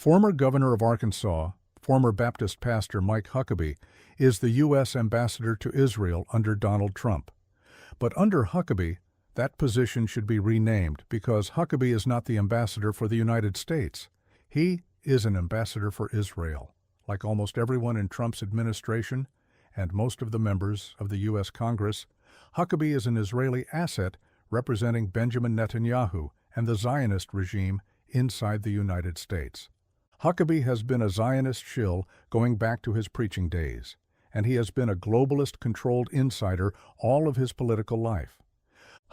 Former Governor of Arkansas, former Baptist pastor Mike Huckabee, is the U.S. Ambassador to Israel under Donald Trump. But under Huckabee, that position should be renamed because Huckabee is not the ambassador for the United States. He is an ambassador for Israel. Like almost everyone in Trump's administration and most of the members of the U.S. Congress, Huckabee is an Israeli asset representing Benjamin Netanyahu and the Zionist regime inside the United States. Huckabee has been a Zionist shill going back to his preaching days, and he has been a globalist-controlled insider all of his political life.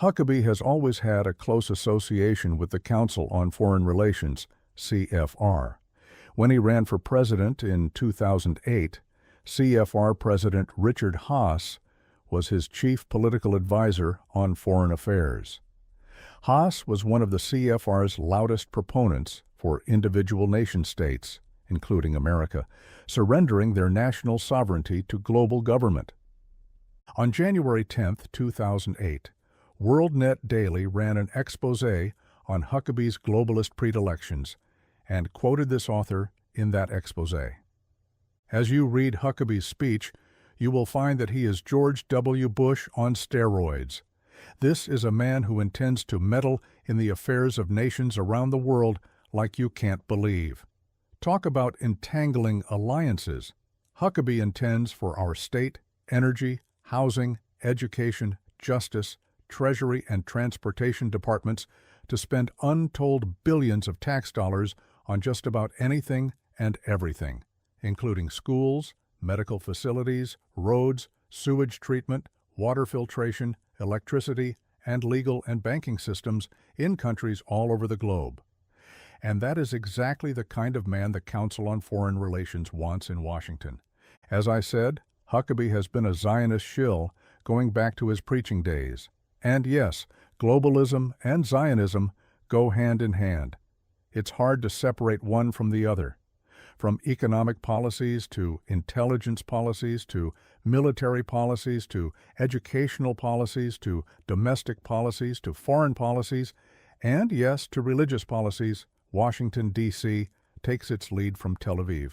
Huckabee has always had a close association with the Council on Foreign Relations, CFR. When he ran for president in 2008, CFR President Richard Haass was his chief political advisor on foreign affairs. Haass was one of the CFR's loudest proponents for individual nation-states, including America, surrendering their national sovereignty to global government. On January 10, 2008, WorldNet Daily ran an exposé on Huckabee's globalist predilections and quoted this author in that exposé. As you read Huckabee's speech, you will find that he is George W. Bush on steroids. This is a man who intends to meddle in the affairs of nations around the world like you can't believe. Talk about entangling alliances. Huckabee intends for our state, energy, housing, education, justice, treasury, and transportation departments to spend untold billions of tax dollars on just about anything and everything, including schools, medical facilities, roads, sewage treatment, water filtration, electricity, and legal and banking systems in countries all over the globe. And that is exactly the kind of man the Council on Foreign Relations wants in Washington. As I said, Huckabee has been a Zionist shill going back to his preaching days. And yes, globalism and Zionism go hand in hand. It's hard to separate one from the other. From economic policies to intelligence policies to military policies to educational policies to domestic policies to foreign policies, and yes, to religious policies, Washington, D.C. takes its lead from Tel Aviv.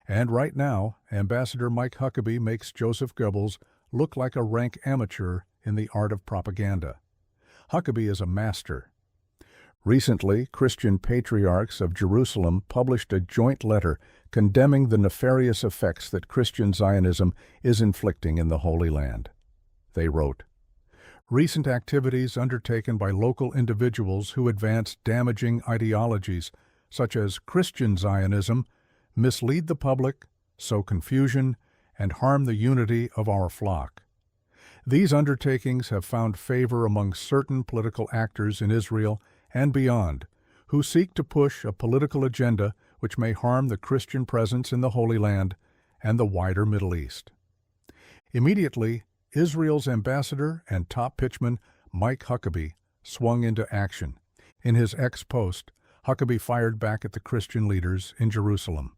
And right now, Ambassador Mike Huckabee makes Joseph Goebbels look like a rank amateur in the art of propaganda. Huckabee is a master. Recently, Christian patriarchs of Jerusalem published a joint letter condemning the nefarious effects that Christian Zionism is inflicting in the Holy Land. They wrote, "Recent activities undertaken by local individuals who advance damaging ideologies, such as Christian Zionism, mislead the public, sow confusion, and harm the unity of our flock. These undertakings have found favor among certain political actors in Israel and beyond, who seek to push a political agenda which may harm the Christian presence in the Holy Land and the wider Middle East." Immediately, Israel's ambassador and top pitchman Mike Huckabee swung into action. In his ex-post, Huckabee fired back at the Christian leaders in Jerusalem.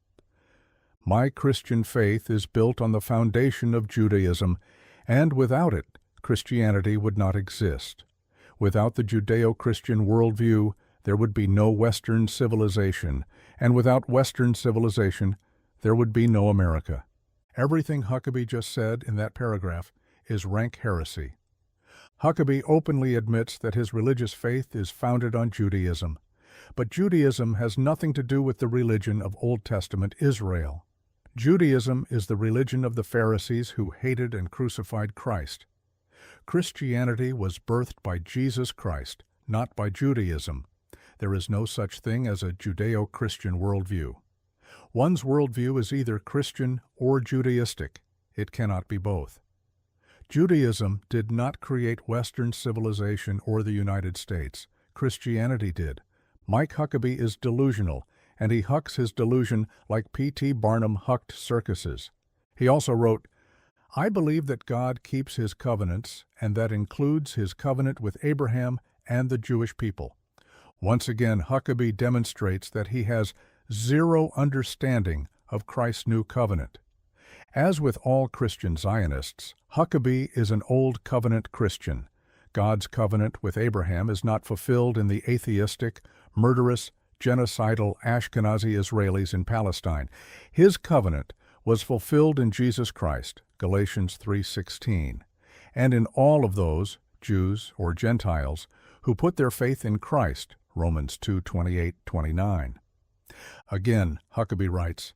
"My Christian faith is built on the foundation of Judaism, and without it, Christianity would not exist. Without the Judeo-Christian worldview, there would be no Western civilization, and without Western civilization, there would be no America." Everything Huckabee just said in that paragraph is rank heresy. Huckabee openly admits that his religious faith is founded on Judaism, but Judaism has nothing to do with the religion of Old Testament Israel. Judaism is the religion of the Pharisees who hated and crucified Christ. Christianity was birthed by Jesus Christ, not by Judaism. There is no such thing as a Judeo-Christian worldview. One's worldview is either Christian or Judaistic. It cannot be both. Judaism did not create Western civilization or the United States. Christianity did. Mike Huckabee is delusional, and he hucks his delusion like P.T. Barnum hucked circuses. He also wrote, "I believe that God keeps his covenants, and that includes his covenant with Abraham and the Jewish people." Once again, Huckabee demonstrates that he has zero understanding of Christ's new covenant. As with all Christian Zionists, Huckabee is an Old Covenant Christian. God's covenant with Abraham is not fulfilled in the atheistic, murderous, genocidal Ashkenazi Israelis in Palestine. His covenant was fulfilled in Jesus Christ, Galatians 3:16, and in all of those, Jews or Gentiles, who put their faith in Christ, Romans 2:28-29. Again, Huckabee writes,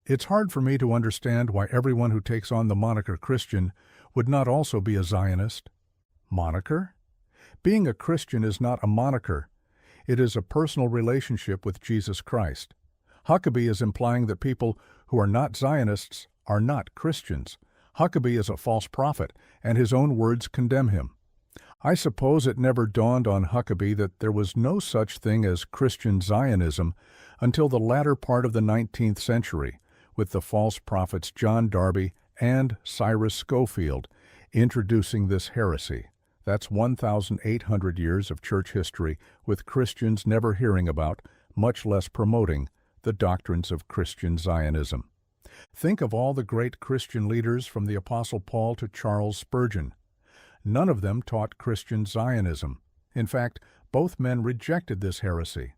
"It's hard for me to understand why everyone who takes on the moniker Christian would not also be a Zionist. Moniker? Being a Christian is not a moniker. It is a personal relationship with Jesus Christ. Huckabee is implying that people who are not Zionists are not Christians. Huckabee is a false prophet, and his own words condemn him. I suppose it never dawned on Huckabee that there was no such thing as Christian Zionism until the latter part of the 19th century, with the false prophets John Darby and Cyrus Schofield introducing this heresy. That's 1,800 years of church history with Christians never hearing about, much less promoting, the doctrines of Christian Zionism. Think of all the great Christian leaders from the Apostle Paul to Charles Spurgeon. None of them taught Christian Zionism. In fact, both men rejected this heresy.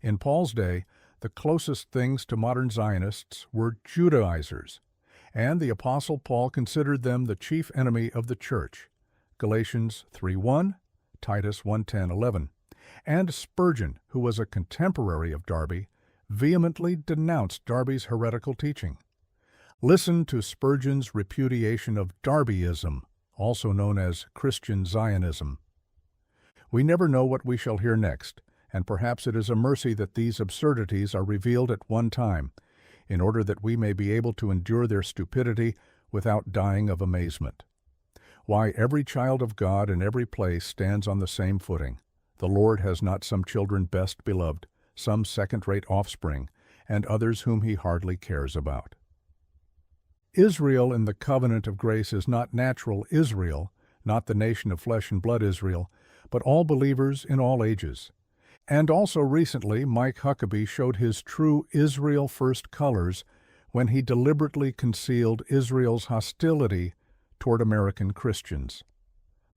In Paul's day, the closest things to modern Zionists were Judaizers, and the Apostle Paul considered them the chief enemy of the church. Galatians 3:1, Titus 1:10-11. And Spurgeon, who was a contemporary of Darby, vehemently denounced Darby's heretical teaching. Listen to Spurgeon's repudiation of Darbyism, also known as Christian Zionism. We never know what we shall hear next, and perhaps it is a mercy that these absurdities are revealed at one time, in order that we may be able to endure their stupidity without dying of amazement. Why, every child of God in every place stands on the same footing. The Lord has not some children best beloved, some second-rate offspring, and others whom he hardly cares about. Israel in the covenant of grace is not natural Israel, not the nation of flesh and blood Israel, but all believers in all ages. And also recently, Mike Huckabee showed his true Israel first colors when he deliberately concealed Israel's hostility toward American Christians.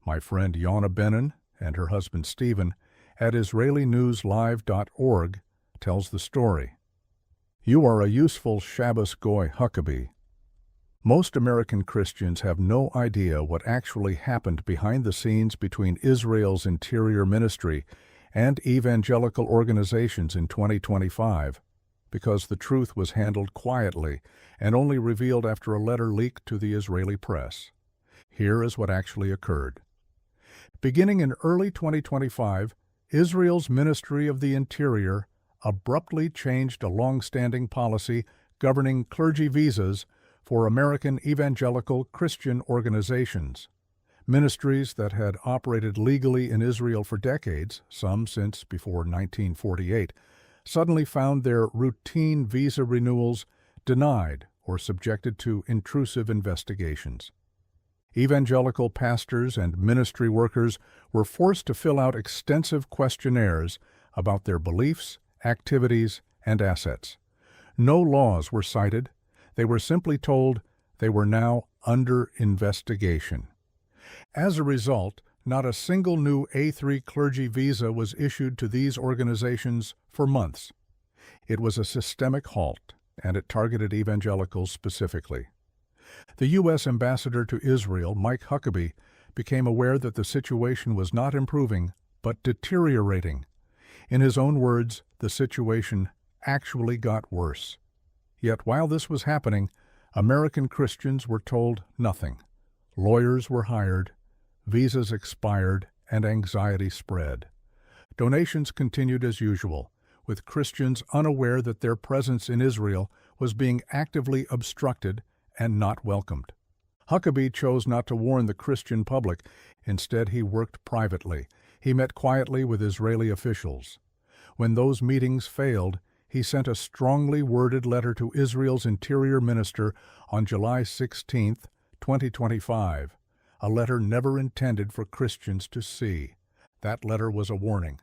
My friend Yonah Benin and her husband Stephen at IsraeliNewsLive.org tells the story. You are a useful Shabbos Goy, Huckabee. Most American Christians have no idea what actually happened behind the scenes between Israel's interior ministry and evangelical organizations in 2025, because the truth was handled quietly and only revealed after a letter leaked to the Israeli press. Here is what actually occurred. Beginning in early 2025, Israel's Ministry of the Interior abruptly changed a long-standing policy governing clergy visas for American evangelical Christian organizations. Ministries that had operated legally in Israel for decades, some since before 1948, suddenly found their routine visa renewals denied or subjected to intrusive investigations. Evangelical pastors and ministry workers were forced to fill out extensive questionnaires about their beliefs, activities, and assets. No laws were cited. They were simply told they were now under investigation. As a result, not a single new A3 clergy visa was issued to these organizations for months. It was a systemic halt, and it targeted evangelicals specifically. The U.S. ambassador to Israel, Mike Huckabee, became aware that the situation was not improving, but deteriorating. In his own words, the situation actually got worse. Yet while this was happening, American Christians were told nothing. Lawyers were hired, visas expired, and anxiety spread. Donations continued as usual, with Christians unaware that their presence in Israel was being actively obstructed and not welcomed. Huckabee chose not to warn the Christian public. Instead, he worked privately. He met quietly with Israeli officials. When those meetings failed, he sent a strongly worded letter to Israel's interior minister on July 16, 2025, a letter never intended for Christians to see. That letter was a warning.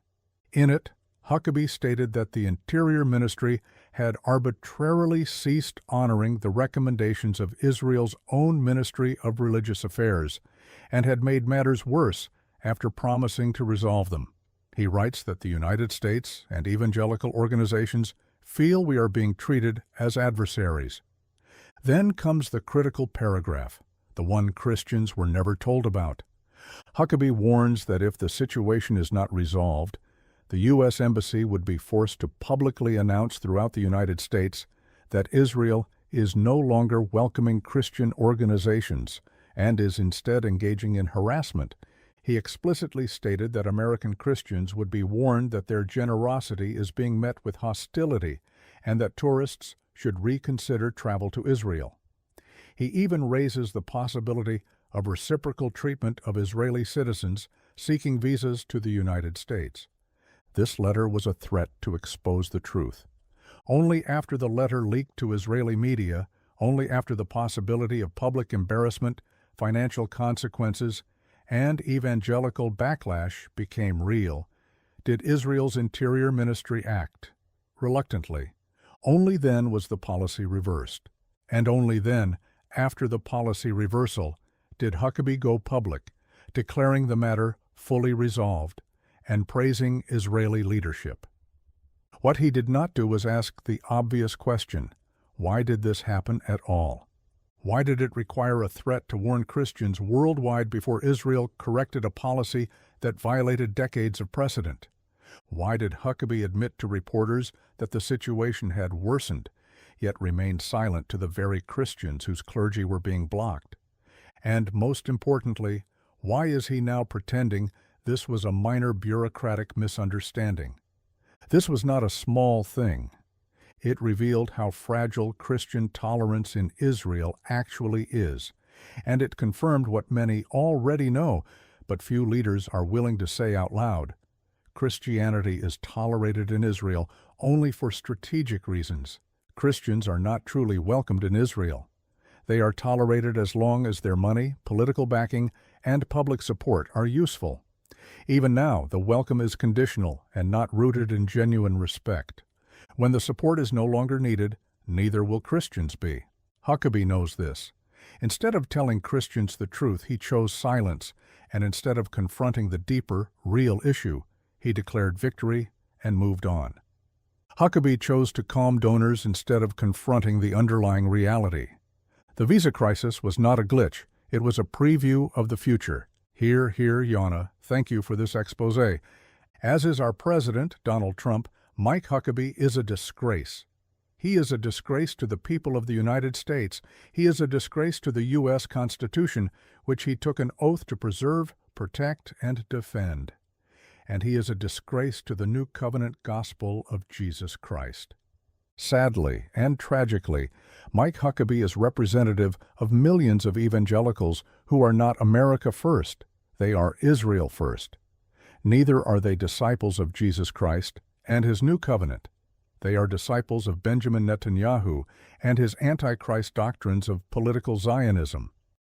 In it, Huckabee stated that the Interior Ministry had arbitrarily ceased honoring the recommendations of Israel's own Ministry of Religious Affairs and had made matters worse after promising to resolve them. He writes that the United States and evangelical organizations feel we are being treated as adversaries. Then comes the critical paragraph, the one Christians were never told about. Huckabee warns that if the situation is not resolved, the U.S. Embassy would be forced to publicly announce throughout the United States that Israel is no longer welcoming Christian organizations and is instead engaging in harassment. He explicitly stated that American Christians would be warned that their generosity is being met with hostility and that tourists should reconsider travel to Israel. He even raises the possibility of reciprocal treatment of Israeli citizens seeking visas to the United States. This letter was a threat to expose the truth. Only after the letter leaked to Israeli media, only after the possibility of public embarrassment, financial consequences, and evangelical backlash became real, did Israel's Interior Ministry act. Reluctantly. Only then was the policy reversed. And only then, after the policy reversal, did Huckabee go public, declaring the matter fully resolved and praising Israeli leadership. What he did not do was ask the obvious question, why did this happen at all? Why did it require a threat to warn Christians worldwide before Israel corrected a policy that violated decades of precedent? Why did Huckabee admit to reporters that the situation had worsened, yet remained silent to the very Christians whose clergy were being blocked? And most importantly, why is he now pretending this was a minor bureaucratic misunderstanding? This was not a small thing. It revealed how fragile Christian tolerance in Israel actually is, and it confirmed what many already know, but few leaders are willing to say out loud. Christianity is tolerated in Israel only for strategic reasons. Christians are not truly welcomed in Israel. They are tolerated as long as their money, political backing, and public support are useful. Even now, the welcome is conditional and not rooted in genuine respect. When the support is no longer needed, neither will Christians be. Huckabee knows this. Instead of telling Christians the truth, he chose silence, and instead of confronting the deeper, real issue, he declared victory and moved on. Huckabee chose to calm donors instead of confronting the underlying reality. The visa crisis was not a glitch. It was a preview of the future. Here, Yana, thank you for this expose. As is our president, Donald Trump, Mike Huckabee is a disgrace. He is a disgrace to the people of the United States. He is a disgrace to the U.S. Constitution, which he took an oath to preserve, protect, and defend. And he is a disgrace to the new covenant gospel of Jesus Christ. Sadly and tragically, Mike Huckabee is representative of millions of evangelicals who are not America first. They are Israel first. Neither are they disciples of Jesus Christ and his new covenant. They are disciples of Benjamin Netanyahu and his antichrist doctrines of political Zionism.